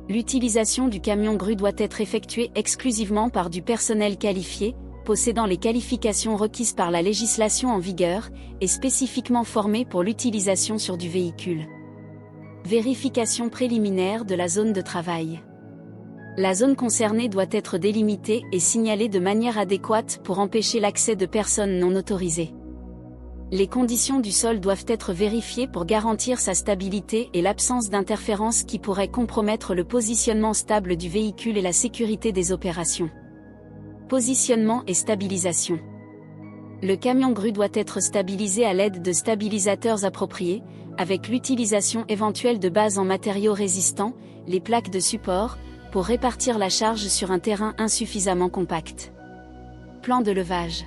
L'utilisation du camion-grue doit être effectuée exclusivement par du personnel qualifié, possédant les qualifications requises par la législation en vigueur, et spécifiquement formé pour l'utilisation sur du véhicule. Vérification préliminaire de la zone de travail. La zone concernée doit être délimitée et signalée de manière adéquate pour empêcher l'accès de personnes non autorisées. Les conditions du sol doivent être vérifiées pour garantir sa stabilité et l'absence d'interférences qui pourraient compromettre le positionnement stable du véhicule et la sécurité des opérations. Positionnement et stabilisation. Le camion-grue doit être stabilisé à l'aide de stabilisateurs appropriés, avec l'utilisation éventuelle de bases en matériaux résistants, les plaques de support, pour répartir la charge sur un terrain insuffisamment compact. Plan de levage.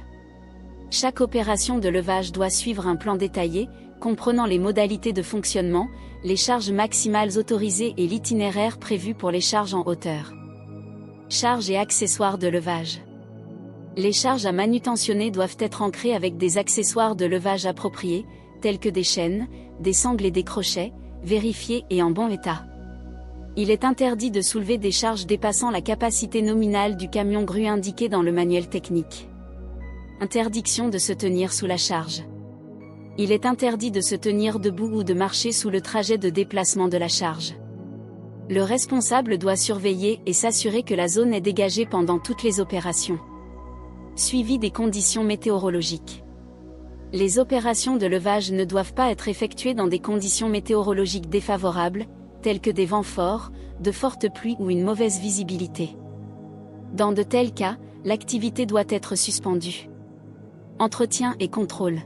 Chaque opération de levage doit suivre un plan détaillé, comprenant les modalités de fonctionnement, les charges maximales autorisées et l'itinéraire prévu pour les charges en hauteur. Charges et accessoires de levage. Les charges à manutentionner doivent être ancrées avec des accessoires de levage appropriés, tels que des chaînes, des sangles et des crochets, vérifiés et en bon état. Il est interdit de soulever des charges dépassant la capacité nominale du camion-grue indiquée dans le manuel technique. Interdiction de se tenir sous la charge. Il est interdit de se tenir debout ou de marcher sous le trajet de déplacement de la charge. Le responsable doit surveiller et s'assurer que la zone est dégagée pendant toutes les opérations. Suivi des conditions météorologiques. Les opérations de levage ne doivent pas être effectuées dans des conditions météorologiques défavorables, telles que des vents forts, de fortes pluies ou une mauvaise visibilité. Dans de tels cas, l'activité doit être suspendue. Entretien et contrôle.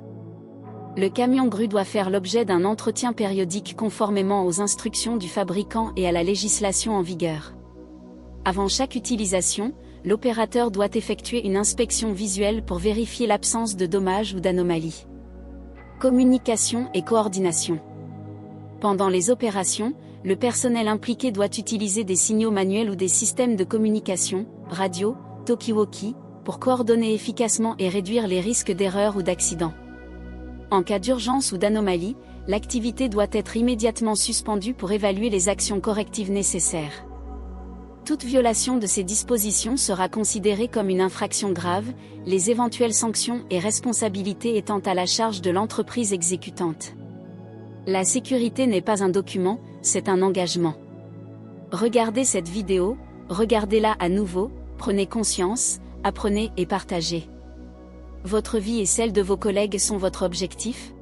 Le camion-grue doit faire l'objet d'un entretien périodique conformément aux instructions du fabricant et à la législation en vigueur. Avant chaque utilisation, l'opérateur doit effectuer une inspection visuelle pour vérifier l'absence de dommages ou d'anomalies. Communication et coordination. Pendant les opérations, le personnel impliqué doit utiliser des signaux manuels ou des systèmes de communication, radio, talkie-walkie, pour coordonner efficacement et réduire les risques d'erreur ou d'accident. En cas d'urgence ou d'anomalie, l'activité doit être immédiatement suspendue pour évaluer les actions correctives nécessaires. Toute violation de ces dispositions sera considérée comme une infraction grave, les éventuelles sanctions et responsabilités étant à la charge de l'entreprise exécutante. La sécurité n'est pas un document, c'est un engagement. Regardez cette vidéo, regardez-la à nouveau, prenez conscience, apprenez et partagez. Votre vie et celle de vos collègues sont votre objectif ?